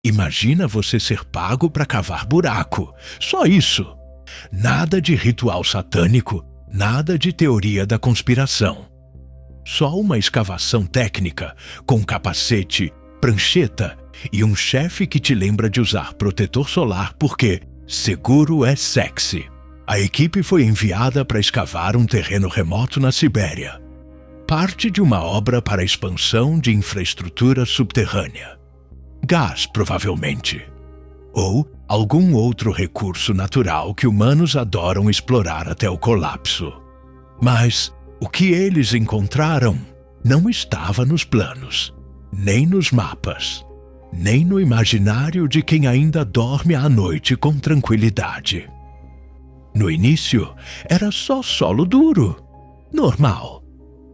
Imagina você ser pago para cavar buraco. Só isso. Nada de ritual satânico, nada de teoria da conspiração. Só uma escavação técnica, com capacete, prancheta e um chefe que te lembra de usar protetor solar porque seguro é sexy. A equipe foi enviada para escavar um terreno remoto na Sibéria. Parte de uma obra para a expansão de infraestrutura subterrânea. Gás, provavelmente. Ou algum outro recurso natural que humanos adoram explorar até o colapso. Mas o que eles encontraram não estava nos planos, nem nos mapas, nem no imaginário de quem ainda dorme à noite com tranquilidade. No início, era só solo duro, normal.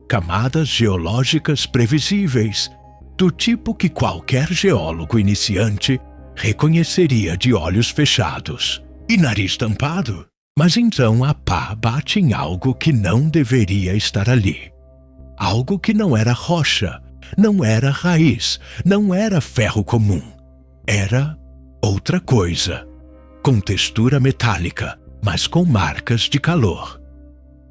Camadas geológicas previsíveis, do tipo que qualquer geólogo iniciante reconheceria de olhos fechados e nariz tampado. Mas então a pá bate em algo que não deveria estar ali. Algo que não era rocha, não era raiz, não era ferro comum. Era outra coisa, com textura metálica, mas com marcas de calor.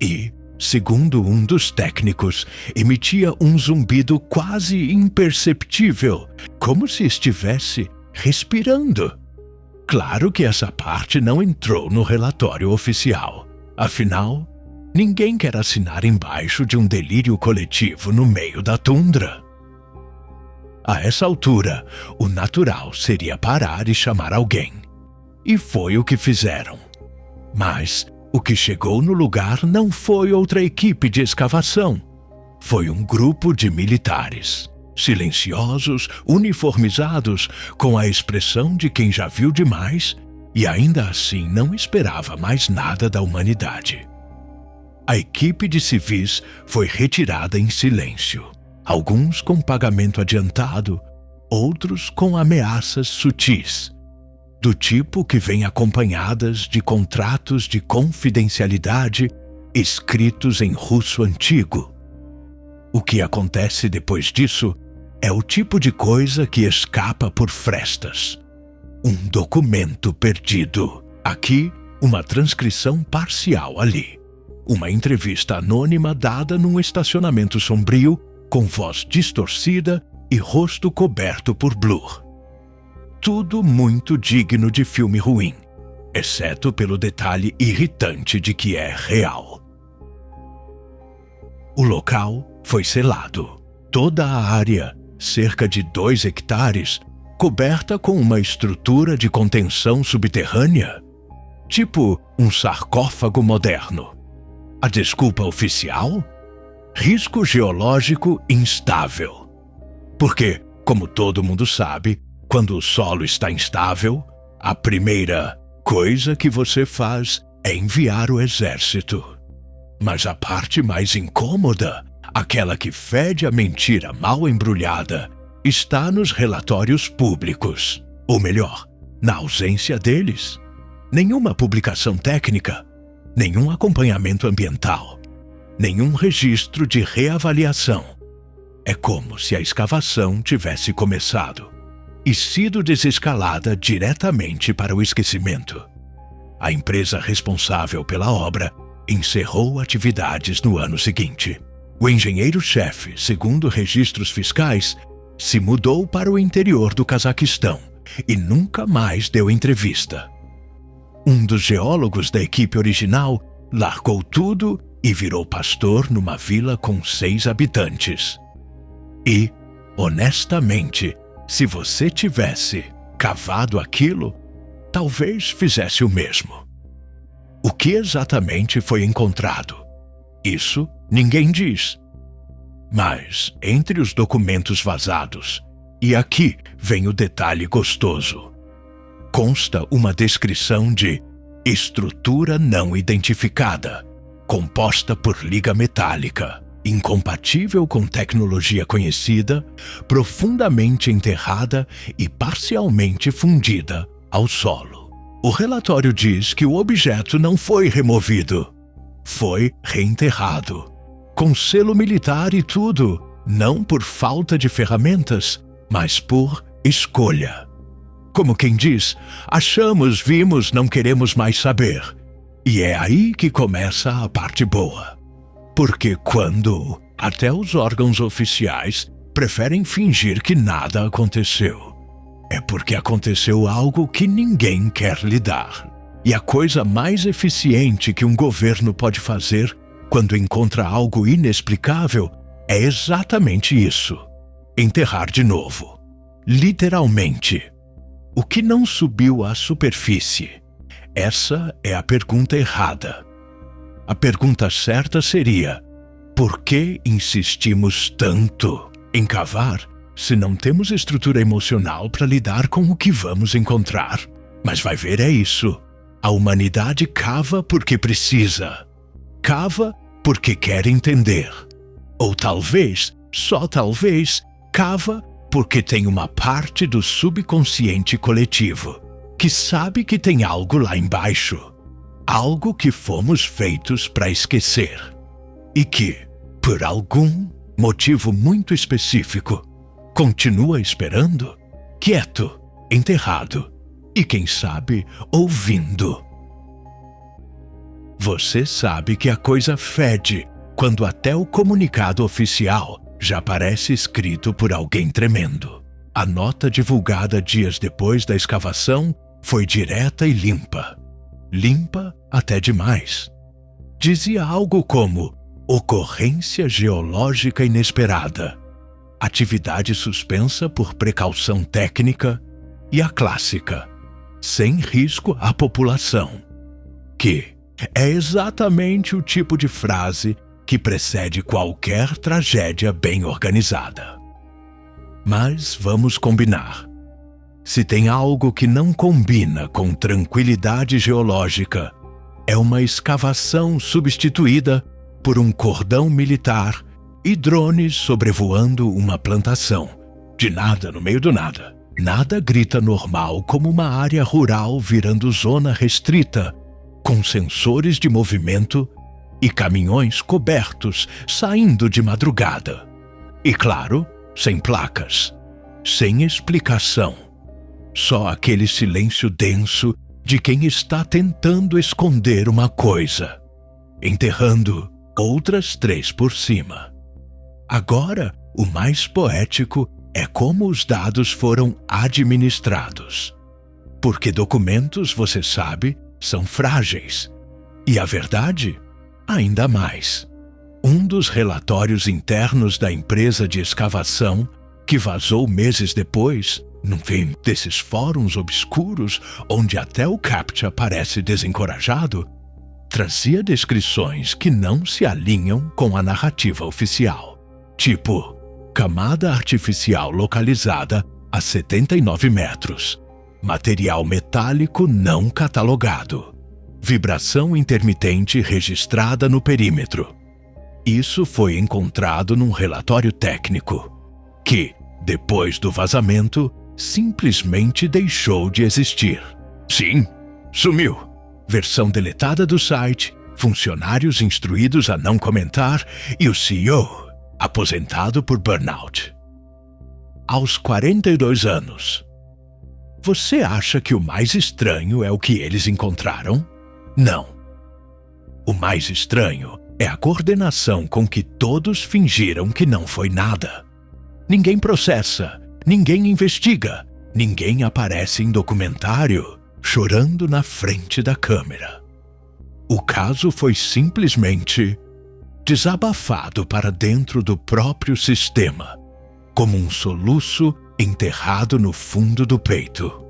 E, segundo um dos técnicos, emitia um zumbido quase imperceptível, como se estivesse respirando. Claro que essa parte não entrou no relatório oficial. Afinal, ninguém quer assinar embaixo de um delírio coletivo no meio da tundra. A essa altura, o natural seria parar e chamar alguém. E foi o que fizeram. Mas o que chegou no lugar não foi outra equipe de escavação. Foi um grupo de militares. Silenciosos, uniformizados, com a expressão de quem já viu demais e ainda assim não esperava mais nada da humanidade. A equipe de civis foi retirada em silêncio, alguns com pagamento adiantado, outros com ameaças sutis, do tipo que vêm acompanhadas de contratos de confidencialidade escritos em russo antigo. O que acontece depois disso é o tipo de coisa que escapa por frestas. Um documento perdido. Aqui, uma transcrição parcial ali. Uma entrevista anônima dada num estacionamento sombrio, com voz distorcida e rosto coberto por blur. Tudo muito digno de filme ruim, exceto pelo detalhe irritante de que é real. O local foi selado. Toda a área, cerca de 2 hectares, coberta com uma estrutura de contenção subterrânea, tipo um sarcófago moderno. A desculpa oficial? Risco geológico instável. Porque, como todo mundo sabe, quando o solo está instável, a primeira coisa que você faz é enviar o exército. Mas a parte mais incômoda, aquela que fede a mentira mal embrulhada, está nos relatórios públicos. Ou melhor, na ausência deles. Nenhuma publicação técnica, nenhum acompanhamento ambiental, nenhum registro de reavaliação. É como se a escavação tivesse começado e sido desescalada diretamente para o esquecimento. A empresa responsável pela obra encerrou atividades no ano seguinte. O engenheiro-chefe, segundo registros fiscais, se mudou para o interior do Cazaquistão e nunca mais deu entrevista. Um dos geólogos da equipe original largou tudo e virou pastor numa vila com 6 habitantes. E, honestamente, se você tivesse cavado aquilo, talvez fizesse o mesmo. O que exatamente foi encontrado? Isso ninguém diz. Mas, entre os documentos vazados, e aqui vem o detalhe gostoso, consta uma descrição de estrutura não identificada, composta por liga metálica, incompatível com tecnologia conhecida, profundamente enterrada e parcialmente fundida ao solo. O relatório diz que o objeto não foi removido, foi reenterrado, com selo militar e tudo, não por falta de ferramentas, mas por escolha. Como quem diz, achamos, vimos, não queremos mais saber. E é aí que começa a parte boa. Porque quando até os órgãos oficiais preferem fingir que nada aconteceu, é porque aconteceu algo que ninguém quer lidar. E a coisa mais eficiente que um governo pode fazer quando encontra algo inexplicável é exatamente isso: enterrar de novo. Literalmente. O que não subiu à superfície? Essa é a pergunta errada. A pergunta certa seria: por que insistimos tanto em cavar se não temos estrutura emocional para lidar com o que vamos encontrar? Mas vai ver, é isso. A humanidade cava porque precisa. Cava porque quer entender. Ou talvez, só talvez, cava porque tem uma parte do subconsciente coletivo que sabe que tem algo lá embaixo. Algo que fomos feitos para esquecer. E que, por algum motivo muito específico, continua esperando, quieto, enterrado e, quem sabe, ouvindo. Você sabe que a coisa fede quando até o comunicado oficial já parece escrito por alguém tremendo. A nota divulgada dias depois da escavação foi direta e limpa. Limpa até demais. Dizia algo como: ocorrência geológica inesperada, atividade suspensa por precaução técnica, e a clássica: sem risco à população. Que é exatamente o tipo de frase que precede qualquer tragédia bem organizada. Mas vamos combinar. Se tem algo que não combina com tranquilidade geológica, é uma escavação substituída por um cordão militar e drones sobrevoando uma plantação. De nada no meio do nada. Nada grita normal como uma área rural virando zona restrita, com sensores de movimento e caminhões cobertos saindo de madrugada. E claro, sem placas, sem explicação. Só aquele silêncio denso de quem está tentando esconder uma coisa, enterrando outras 3 por cima. Agora, o mais poético é como os dados foram administrados. Porque documentos, você sabe, são frágeis. E a verdade, ainda mais. Um dos relatórios internos da empresa de escavação, que vazou meses depois, num desses fóruns obscuros onde até o CAPTCHA parece desencorajado, trazia descrições que não se alinham com a narrativa oficial. Tipo, camada artificial localizada a 79 metros, material metálico não catalogado, vibração intermitente registrada no perímetro. Isso foi encontrado num relatório técnico, que, depois do vazamento, simplesmente deixou de existir. Sim, sumiu. Versão deletada do site, funcionários instruídos a não comentar e o CEO aposentado por burnout. Aos 42 anos. Você acha que o mais estranho é o que eles encontraram? Não. O mais estranho é a coordenação com que todos fingiram que não foi nada. Ninguém processa, ninguém investiga, ninguém aparece em documentário chorando na frente da câmera. O caso foi simplesmente desabafado para dentro do próprio sistema, como um soluço enterrado no fundo do peito.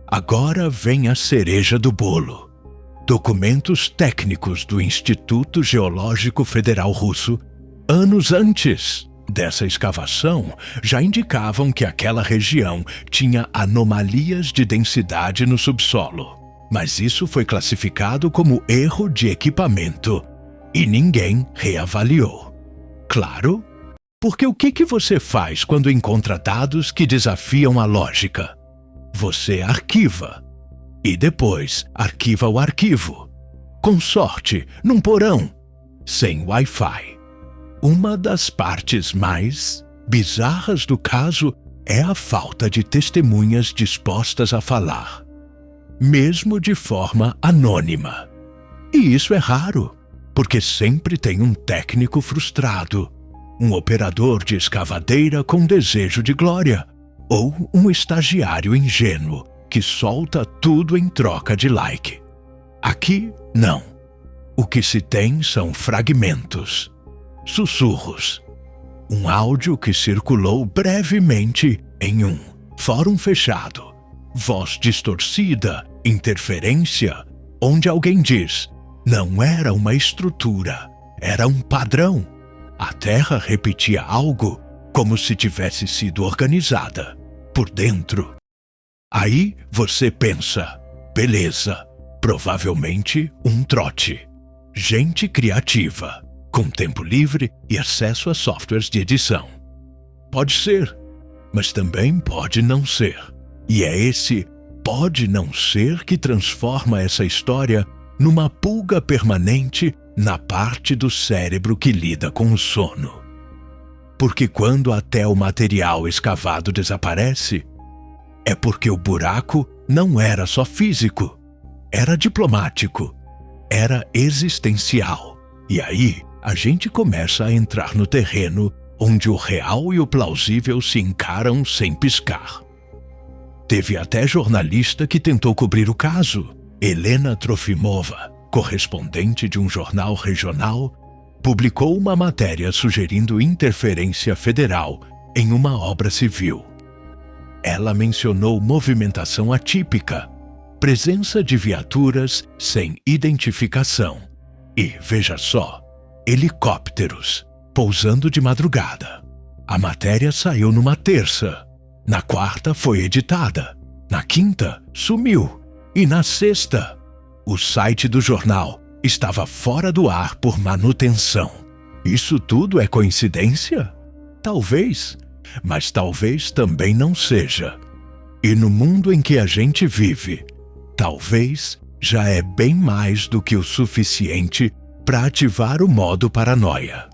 Agora vem a cereja do bolo. Documentos técnicos do Instituto Geológico Federal Russo, anos antes dessa escavação, já indicavam que aquela região tinha anomalias de densidade no subsolo. Mas isso foi classificado como erro de equipamento e ninguém reavaliou. Claro, porque o que você faz quando encontra dados que desafiam a lógica? Você arquiva. E depois arquiva o arquivo. Com sorte, num porão, sem Wi-Fi. Uma das partes mais bizarras do caso é a falta de testemunhas dispostas a falar, mesmo de forma anônima. E isso é raro, porque sempre tem um técnico frustrado, um operador de escavadeira com desejo de glória, ou um estagiário ingênuo que solta tudo em troca de like. Aqui, não. O que se tem são fragmentos, sussurros. Um áudio que circulou brevemente em um fórum fechado, voz distorcida, interferência, onde alguém diz: não era uma estrutura, era um padrão. A Terra repetia algo como se tivesse sido organizada por dentro. Aí você pensa: beleza, provavelmente um trote. Gente criativa, com tempo livre e acesso a softwares de edição. Pode ser, mas também pode não ser. E é esse pode não ser que transforma essa história numa pulga permanente na parte do cérebro que lida com o sono. Porque quando até o material escavado desaparece, é porque o buraco não era só físico, era diplomático, era existencial. E aí a gente começa a entrar no terreno onde o real e o plausível se encaram sem piscar. Teve até jornalista que tentou cobrir o caso. Helena Trofimova, correspondente de um jornal regional, publicou uma matéria sugerindo interferência federal em uma obra civil. Ela mencionou movimentação atípica, presença de viaturas sem identificação e, veja só, helicópteros pousando de madrugada. A matéria saiu numa terça, na quarta foi editada, na quinta sumiu e na sexta o site do jornal estava fora do ar por manutenção. Isso tudo é coincidência? Talvez, mas talvez também não seja. E no mundo em que a gente vive, talvez já é bem mais do que o suficiente para ativar o modo paranoia.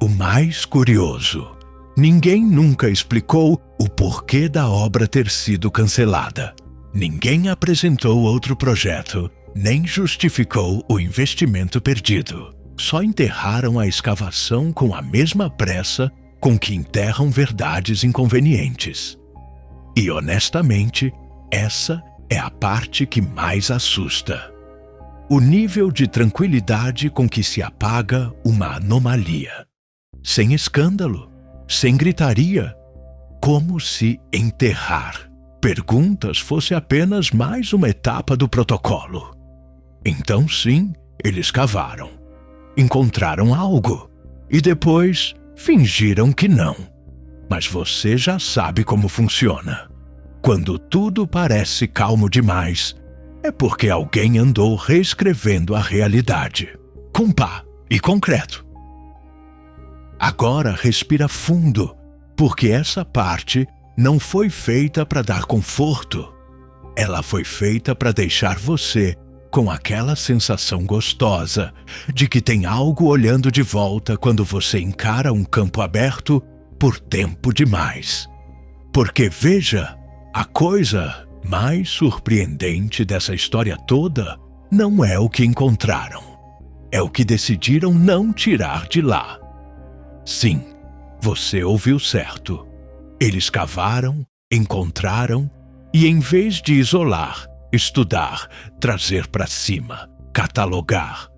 O mais curioso, ninguém nunca explicou o porquê da obra ter sido cancelada. Ninguém apresentou outro projeto, nem justificou o investimento perdido. Só enterraram a escavação com a mesma pressa com que enterram verdades inconvenientes. E honestamente, essa é a parte que mais assusta. O nível de tranquilidade com que se apaga uma anomalia. Sem escândalo, sem gritaria, como se enterrar perguntas fosse apenas mais uma etapa do protocolo. Então sim, eles cavaram. Encontraram algo. E depois fingiram que não. Mas você já sabe como funciona. Quando tudo parece calmo demais, é porque alguém andou reescrevendo a realidade. Com pá e concreto. Agora respira fundo, porque essa parte não foi feita para dar conforto. Ela foi feita para deixar você com aquela sensação gostosa de que tem algo olhando de volta quando você encara um campo aberto por tempo demais. Porque veja, a coisa mais surpreendente dessa história toda não é o que encontraram. É o que decidiram não tirar de lá. Sim, você ouviu certo. Eles cavaram, encontraram e, em vez de isolar, estudar, trazer para cima, catalogar,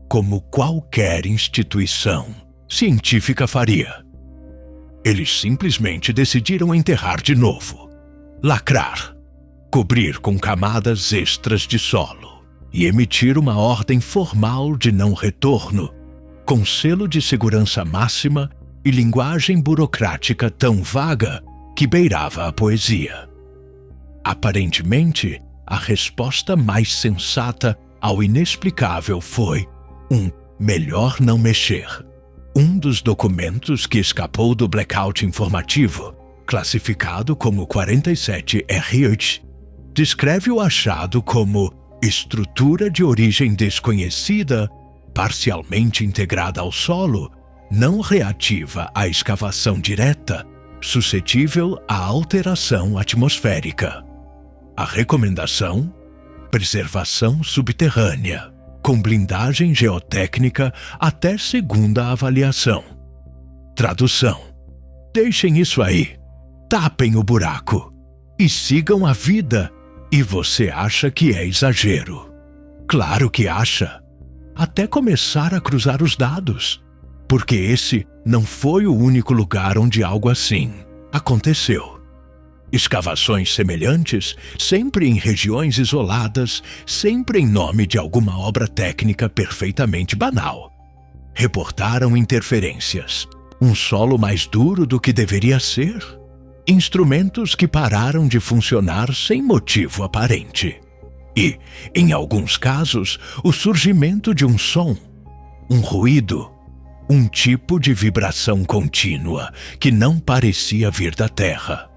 como qualquer instituição científica faria, eles simplesmente decidiram enterrar de novo, lacrar, cobrir com camadas extras de solo e emitir uma ordem formal de não retorno, com selo de segurança máxima e linguagem burocrática tão vaga que beirava a poesia. Aparentemente, a resposta mais sensata ao inexplicável foi melhor não mexer. Um dos documentos que escapou do blackout informativo, classificado como 47RH, descreve o achado como estrutura de origem desconhecida, parcialmente integrada ao solo, não reativa à escavação direta, suscetível à alteração atmosférica. A recomendação: preservação subterrânea, com blindagem geotécnica até segunda avaliação. Tradução: deixem isso aí, tapem o buraco e sigam a vida. E você acha que é exagero? Claro que acha. Até começar a cruzar os dados. Porque esse não foi o único lugar onde algo assim aconteceu. Escavações semelhantes, sempre em regiões isoladas, sempre em nome de alguma obra técnica perfeitamente banal. Reportaram interferências, um solo mais duro do que deveria ser, instrumentos que pararam de funcionar sem motivo aparente. E, em alguns casos, o surgimento de um som, um ruído, um tipo de vibração contínua que não parecia vir da Terra,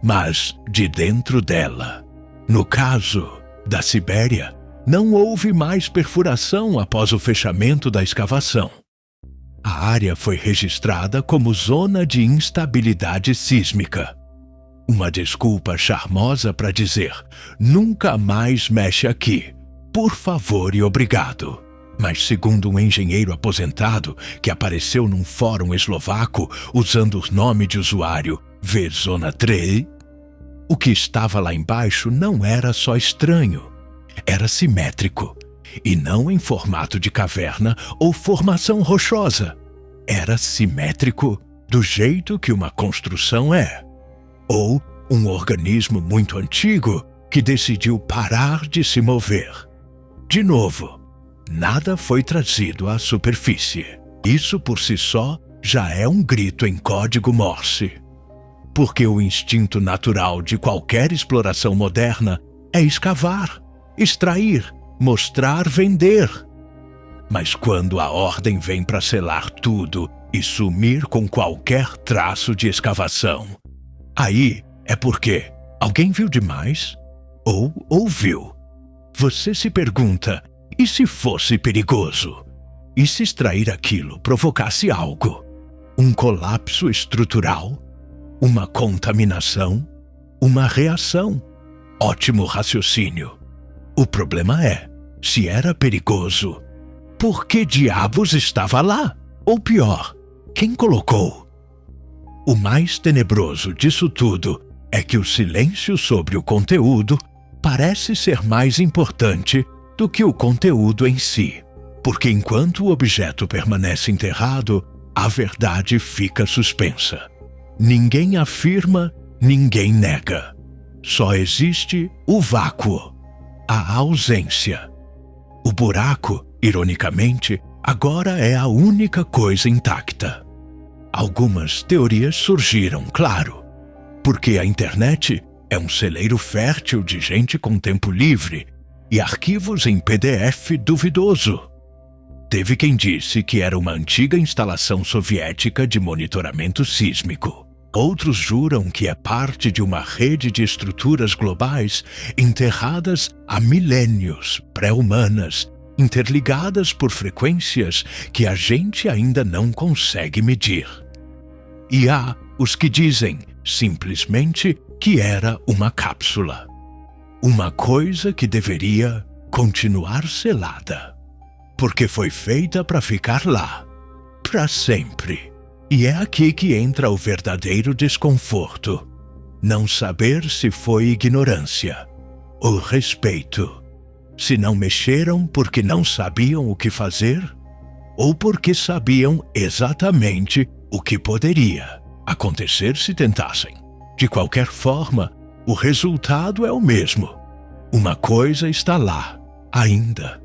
mas de dentro dela. No caso da Sibéria, não houve mais perfuração após o fechamento da escavação. A área foi registrada como zona de instabilidade sísmica. Uma desculpa charmosa para dizer: nunca mais mexe aqui, por favor e obrigado. Mas segundo um engenheiro aposentado que apareceu num fórum eslovaco usando o nome de usuário Zona 3, o que estava lá embaixo não era só estranho, era simétrico, e não em formato de caverna ou formação rochosa. Era simétrico do jeito que uma construção é. Ou um organismo muito antigo que decidiu parar de se mover. De novo, nada foi trazido à superfície. Isso por si só já é um grito em código Morse. Porque o instinto natural de qualquer exploração moderna é escavar, extrair, mostrar, vender. Mas quando a ordem vem para selar tudo e sumir com qualquer traço de escavação, aí é porque alguém viu demais ou ouviu. Você se pergunta: e se fosse perigoso? E se extrair aquilo provocasse algo? Um colapso estrutural? Uma contaminação? Uma reação? Ótimo raciocínio. O problema é, se era perigoso, por que diabos estava lá? Ou pior, quem colocou? O mais tenebroso disso tudo é que o silêncio sobre o conteúdo parece ser mais importante do que o conteúdo em si. Porque enquanto o objeto permanece enterrado, a verdade fica suspensa. Ninguém afirma, ninguém nega. Só existe o vácuo, a ausência. O buraco, ironicamente, agora é a única coisa intacta. Algumas teorias surgiram, claro, porque a internet é um celeiro fértil de gente com tempo livre e arquivos em PDF duvidoso. Teve quem disse que era uma antiga instalação soviética de monitoramento sísmico. Outros juram que é parte de uma rede de estruturas globais enterradas há milênios, pré-humanas, interligadas por frequências que a gente ainda não consegue medir. E há os que dizem, simplesmente, que era uma cápsula. Uma coisa que deveria continuar selada. Porque foi feita para ficar lá, para sempre. E é aqui que entra o verdadeiro desconforto. Não saber se foi ignorância ou respeito. Se não mexeram porque não sabiam o que fazer, ou porque sabiam exatamente o que poderia acontecer se tentassem. De qualquer forma, o resultado é o mesmo. Uma coisa está lá, ainda,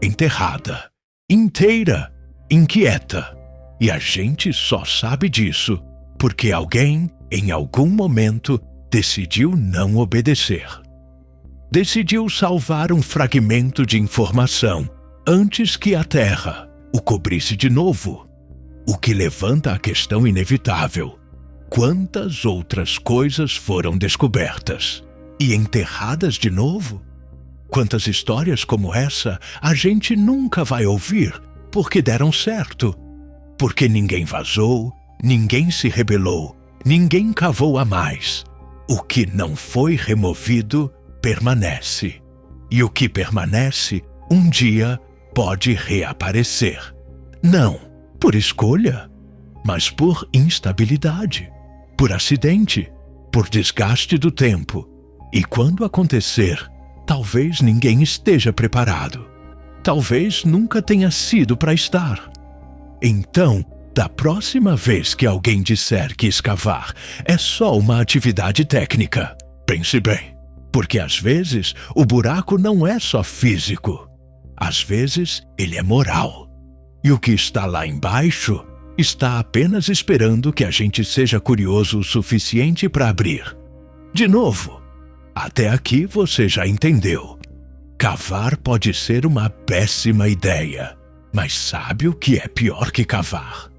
enterrada, inteira, inquieta. E a gente só sabe disso porque alguém, em algum momento, decidiu não obedecer. Decidiu salvar um fragmento de informação antes que a Terra o cobrisse de novo. O que levanta a questão inevitável: quantas outras coisas foram descobertas e enterradas de novo? Quantas histórias como essa a gente nunca vai ouvir porque deram certo? Porque ninguém vazou, ninguém se rebelou, ninguém cavou a mais. O que não foi removido permanece. E o que permanece, um dia pode reaparecer. Não por escolha, mas por instabilidade, por acidente, por desgaste do tempo. E quando acontecer, talvez ninguém esteja preparado. Talvez nunca tenha sido para estar. Então, da próxima vez que alguém disser que escavar é só uma atividade técnica, pense bem, porque às vezes o buraco não é só físico. Às vezes ele é moral. E o que está lá embaixo está apenas esperando que a gente seja curioso o suficiente para abrir. De novo, até aqui você já entendeu. Cavar pode ser uma péssima ideia, mas sabe o que é pior que cavar?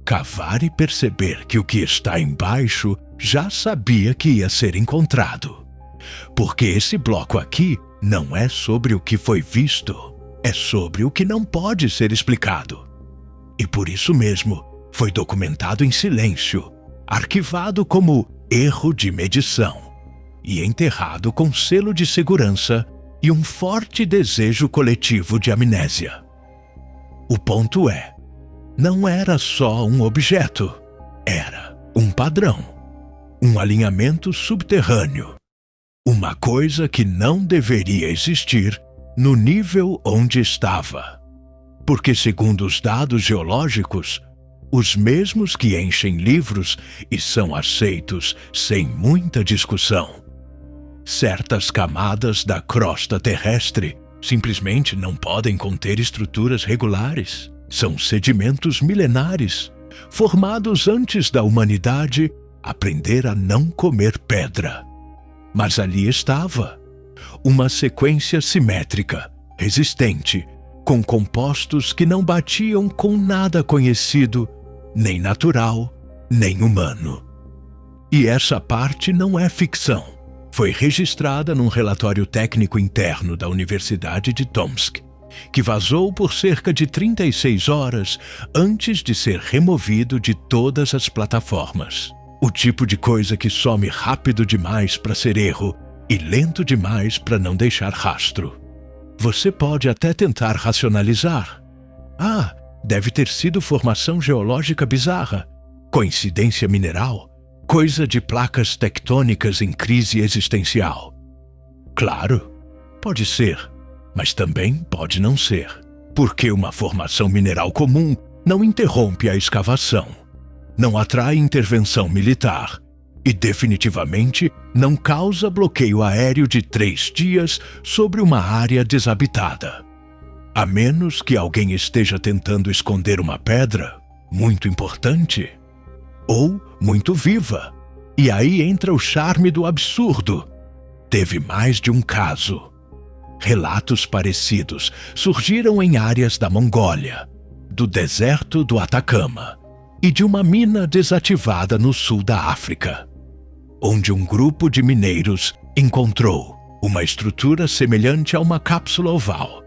Cavar e perceber que o que está embaixo já sabia que ia ser encontrado. Porque esse bloco aqui não é sobre o que foi visto, é sobre o que não pode ser explicado. E por isso mesmo, foi documentado em silêncio, arquivado como erro de medição e enterrado com selo de segurança e um forte desejo coletivo de amnésia. O ponto é, não era só um objeto, era um padrão, um alinhamento subterrâneo, uma coisa que não deveria existir no nível onde estava. Porque, segundo os dados geológicos, os mesmos que enchem livros e são aceitos sem muita discussão, certas camadas da crosta terrestre simplesmente não podem conter estruturas regulares. São sedimentos milenares, formados antes da humanidade aprender a não comer pedra. Mas ali estava, uma sequência simétrica, resistente, com compostos que não batiam com nada conhecido, nem natural, nem humano. E essa parte não é ficção. Foi registrada num relatório técnico interno da Universidade de Tomsk, que vazou por cerca de 36 horas antes de ser removido de todas as plataformas. O tipo de coisa que some rápido demais para ser erro e lento demais para não deixar rastro. Você pode até tentar racionalizar. Ah, deve ter sido formação geológica bizarra, coincidência mineral, coisa de placas tectônicas em crise existencial. Claro, pode ser, mas também pode não ser, porque uma formação mineral comum não interrompe a escavação, não atrai intervenção militar e definitivamente não causa bloqueio aéreo de 3 dias sobre uma área desabitada. A menos que alguém esteja tentando esconder uma pedra muito importante ou muito viva. E aí entra o charme do absurdo. Teve mais de um caso. Relatos parecidos surgiram em áreas da Mongólia, do deserto do Atacama e de uma mina desativada no sul da África, onde um grupo de mineiros encontrou uma estrutura semelhante a uma cápsula oval,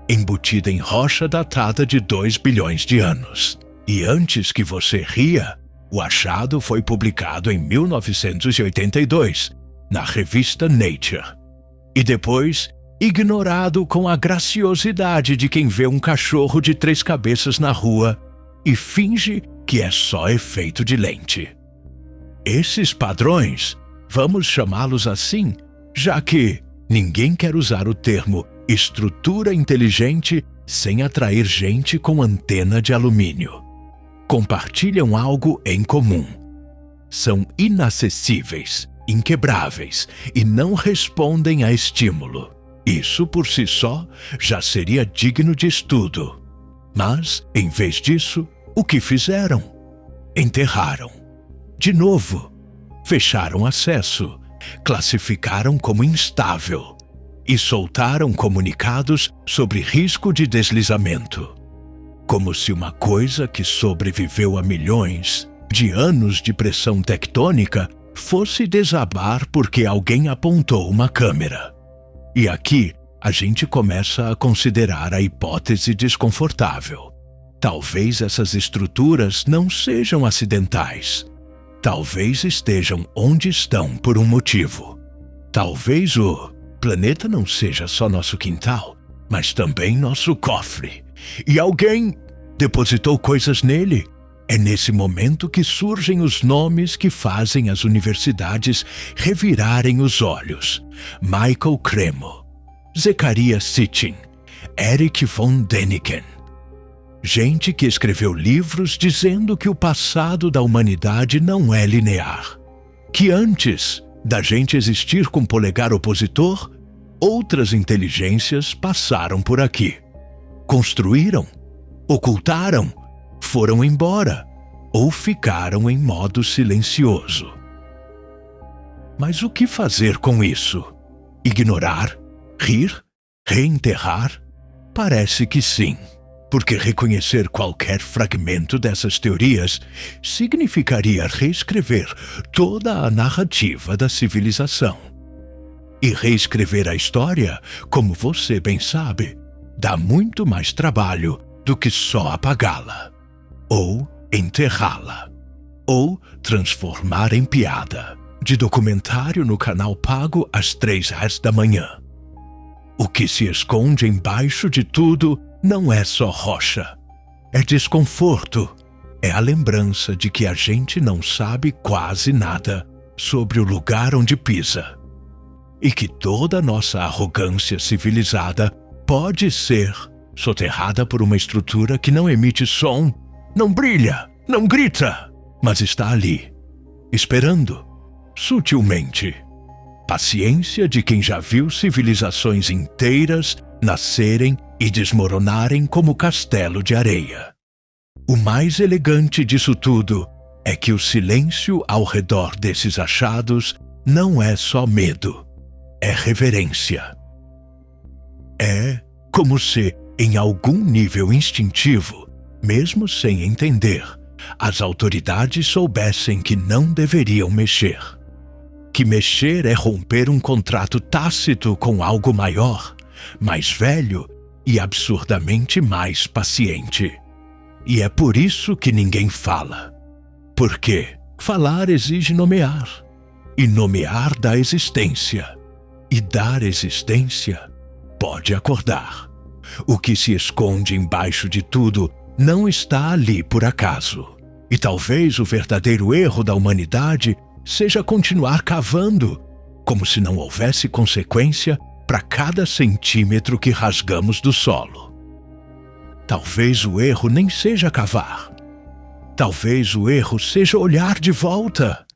embutida em rocha datada de 2 bilhões de anos. E antes que você ria, o achado foi publicado em 1982, na revista Nature, e depois ignorado com a graciosidade de quem vê um cachorro de 3 cabeças na rua e finge que é só efeito de lente. Esses padrões, vamos chamá-los assim, já que ninguém quer usar o termo estrutura inteligente sem atrair gente com antena de alumínio. Compartilham algo em comum. São inacessíveis, inquebráveis e não respondem a estímulo. Isso por si só já seria digno de estudo. Mas, em vez disso, o que fizeram? Enterraram. De novo, fecharam acesso, classificaram como instável e soltaram comunicados sobre risco de deslizamento. Como se uma coisa que sobreviveu a milhões de anos de pressão tectônica fosse desabar porque alguém apontou uma câmera. E aqui a gente começa a considerar a hipótese desconfortável. Talvez essas estruturas não sejam acidentais. talvez estejam onde estão por um motivo. Talvez o planeta não seja só nosso quintal, mas também nosso cofre. E alguém depositou coisas nele. É nesse momento que surgem os nomes que fazem as universidades revirarem os olhos. Michael Cremo, Zecharia Sitchin, Erich von Däniken. Gente que escreveu livros dizendo que o passado da humanidade não é linear. Que antes da gente existir com polegar opositor, outras inteligências passaram por aqui. Construíram, ocultaram, foram embora ou ficaram em modo silencioso. Mas o que fazer com isso? Ignorar? Rir? Reenterrar? Parece que sim, porque reconhecer qualquer fragmento dessas teorias significaria reescrever toda a narrativa da civilização. E reescrever a história, como você bem sabe, dá muito mais trabalho do que só apagá-la, ou enterrá-la, ou transformar em piada de documentário no canal pago às 3h da manhã. O que se esconde embaixo de tudo não é só rocha, é desconforto, é a lembrança de que a gente não sabe quase nada sobre o lugar onde pisa, e que toda nossa arrogância civilizada pode ser soterrada por uma estrutura que não emite som, não brilha, não grita, mas está ali, esperando, sutilmente. Paciência de quem já viu civilizações inteiras nascerem e desmoronarem como castelo de areia. O mais elegante disso tudo é que o silêncio ao redor desses achados não é só medo, é reverência. É como se, em algum nível instintivo, mesmo sem entender, as autoridades soubessem que não deveriam mexer. Que mexer é romper um contrato tácito com algo maior, mais velho e absurdamente mais paciente. E é por isso que ninguém fala. Porque falar exige nomear, e nomear dá existência, e dar existência pode acordar. O que se esconde embaixo de tudo não está ali por acaso. E talvez o verdadeiro erro da humanidade seja continuar cavando, como se não houvesse consequência para cada centímetro que rasgamos do solo. Talvez o erro nem seja cavar. Talvez o erro seja olhar de volta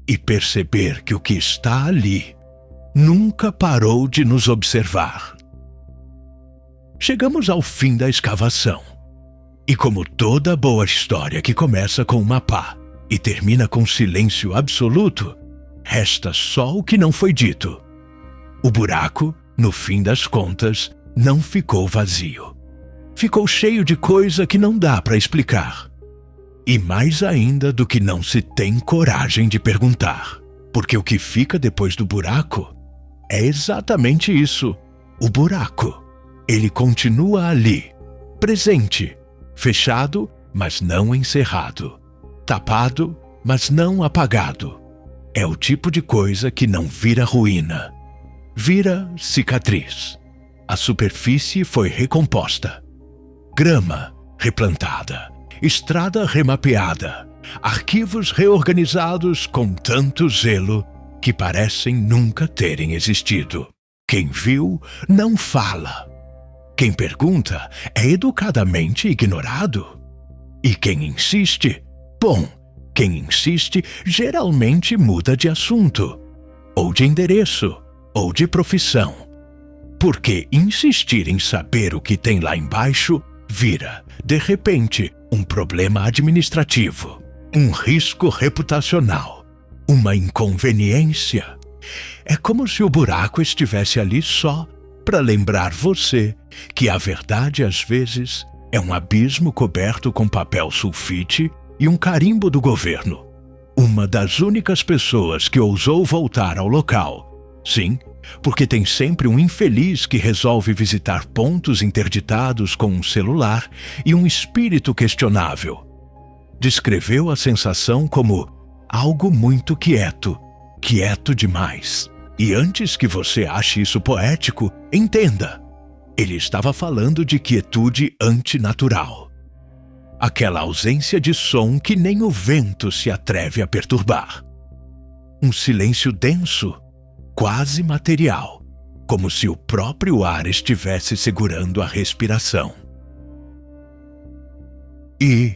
e perceber que o que está ali nunca parou de nos observar. Chegamos ao fim da escavação. E como toda boa história que começa com uma pá e termina com silêncio absoluto, resta só o que não foi dito. O buraco, no fim das contas, não ficou vazio. Ficou cheio de coisa que não dá para explicar. E mais ainda do que não se tem coragem de perguntar. Porque o que fica depois do buraco é exatamente isso, o buraco. Ele continua ali, presente, fechado, mas não encerrado. Tapado, mas não apagado. É o tipo de coisa que não vira ruína. Vira cicatriz. A superfície foi recomposta. Grama replantada. Estrada remapeada. Arquivos reorganizados com tanto zelo que parecem nunca terem existido. Quem viu, não fala. Quem pergunta é educadamente ignorado. E quem insiste, bom, quem insiste geralmente muda de assunto, ou de endereço, ou de profissão. Porque insistir em saber o que tem lá embaixo vira, de repente, um problema administrativo, um risco reputacional, uma inconveniência. É como se o buraco estivesse ali só para lembrar você que a verdade às vezes é um abismo coberto com papel sulfite e um carimbo do governo. Uma das únicas pessoas que ousou voltar ao local. Sim, porque tem sempre um infeliz que resolve visitar pontos interditados com um celular e um espírito questionável. Descreveu a sensação como algo muito quieto, quieto demais. E antes que você ache isso poético, entenda. Ele estava falando de quietude antinatural. Aquela ausência de som que nem o vento se atreve a perturbar. Um silêncio denso, quase material, como se o próprio ar estivesse segurando a respiração. E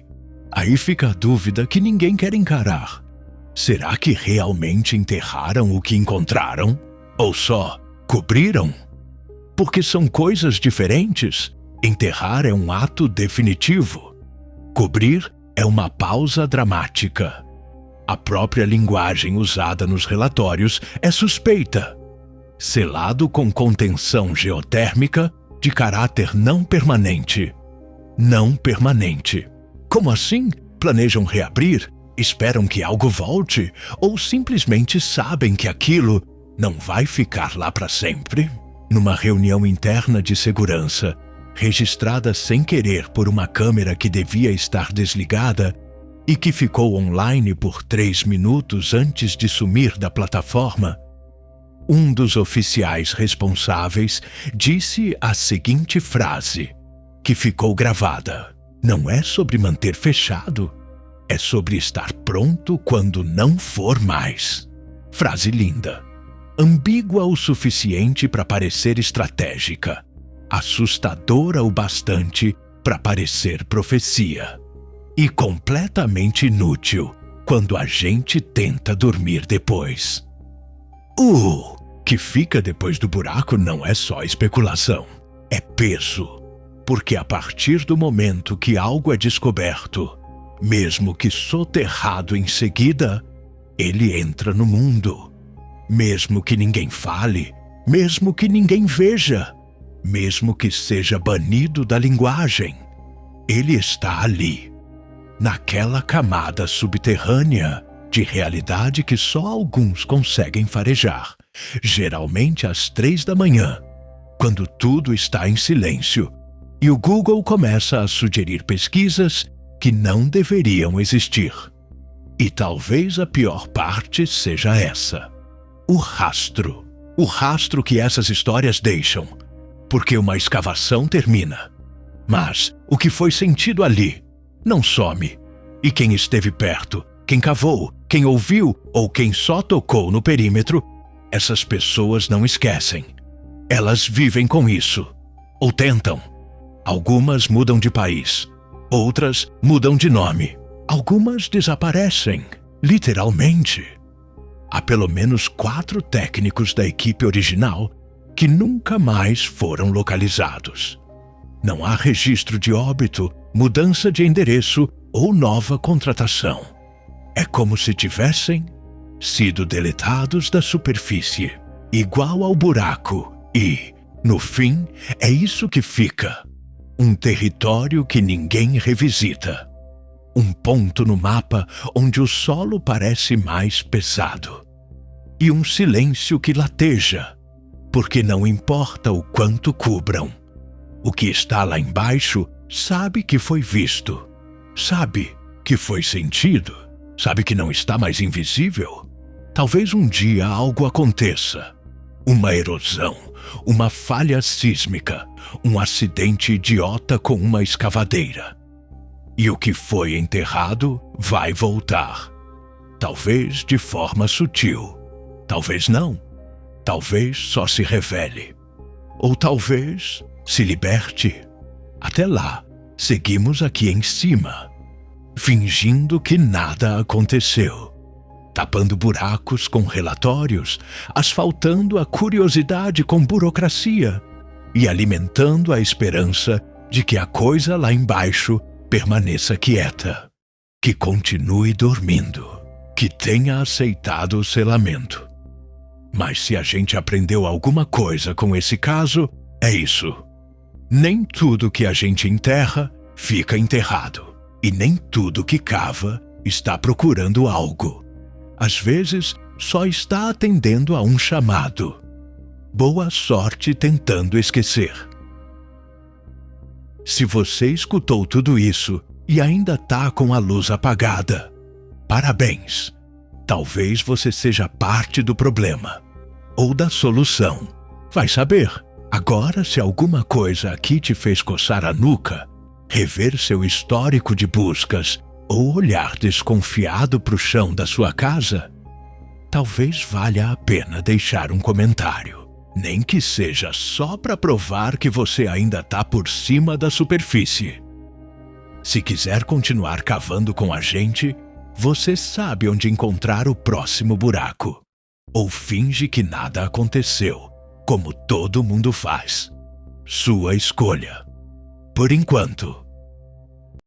aí fica a dúvida que ninguém quer encarar. Será que realmente enterraram o que encontraram? Ou só cobriram? Porque são coisas diferentes. Enterrar é um ato definitivo. Cobrir é uma pausa dramática. A própria linguagem usada nos relatórios é suspeita. Selado com contenção geotérmica de caráter não permanente. Não permanente. Como assim? Planejam reabrir? Esperam que algo volte? Ou simplesmente sabem que aquilo não vai ficar lá para sempre? Numa reunião interna de segurança, registrada sem querer por uma câmera que devia estar desligada e que ficou online por 3 minutos antes de sumir da plataforma, um dos oficiais responsáveis disse a seguinte frase, que ficou gravada: "Não é sobre manter fechado, é sobre estar pronto quando não for mais." Frase linda. Ambígua o suficiente para parecer estratégica, assustadora o bastante para parecer profecia, e completamente inútil quando a gente tenta dormir depois. O que fica depois do buraco não é só especulação, é peso, porque a partir do momento que algo é descoberto, mesmo que soterrado em seguida, ele entra no mundo. Mesmo que ninguém fale, mesmo que ninguém veja, mesmo que seja banido da linguagem, ele está ali, naquela camada subterrânea de realidade que só alguns conseguem farejar, geralmente às 3 da manhã, quando tudo está em silêncio e o Google começa a sugerir pesquisas que não deveriam existir. E talvez a pior parte seja essa. O rastro que essas histórias deixam, porque uma escavação termina. Mas o que foi sentido ali não some. E quem esteve perto, quem cavou, quem ouviu ou quem só tocou no perímetro, essas pessoas não esquecem. Elas vivem com isso, ou tentam. Algumas mudam de país, outras mudam de nome, algumas desaparecem, literalmente. Há pelo menos 4 técnicos da equipe original que nunca mais foram localizados. Não há registro de óbito, mudança de endereço ou nova contratação. É como se tivessem sido deletados da superfície, igual ao buraco, e, no fim, é isso que fica. Um território que ninguém revisita. Um ponto no mapa onde o solo parece mais pesado. E um silêncio que lateja, porque não importa o quanto cubram. O que está lá embaixo sabe que foi visto, sabe que foi sentido, sabe que não está mais invisível. Talvez um dia algo aconteça. Uma erosão, uma falha sísmica, um acidente idiota com uma escavadeira. E o que foi enterrado vai voltar. Talvez de forma sutil. Talvez não. Talvez só se revele. Ou talvez se liberte. Até lá, seguimos aqui em cima, fingindo que nada aconteceu. Tapando buracos com relatórios, asfaltando a curiosidade com burocracia e alimentando a esperança de que a coisa lá embaixo permaneça quieta, que continue dormindo, que tenha aceitado o selamento. Mas se a gente aprendeu alguma coisa com esse caso, é isso. Nem tudo que a gente enterra fica enterrado, e nem tudo que cava está procurando algo. Às vezes, só está atendendo a um chamado. Boa sorte tentando esquecer. Se você escutou tudo isso e ainda está com a luz apagada, parabéns. Talvez você seja parte do problema ou da solução. Vai saber. Agora, se alguma coisa aqui te fez coçar a nuca, rever seu histórico de buscas ou olhar desconfiado para o chão da sua casa, talvez valha a pena deixar um comentário. Nem que seja só para provar que você ainda está por cima da superfície. Se quiser continuar cavando com a gente, você sabe onde encontrar o próximo buraco. Ou finge que nada aconteceu, como todo mundo faz. Sua escolha. Por enquanto.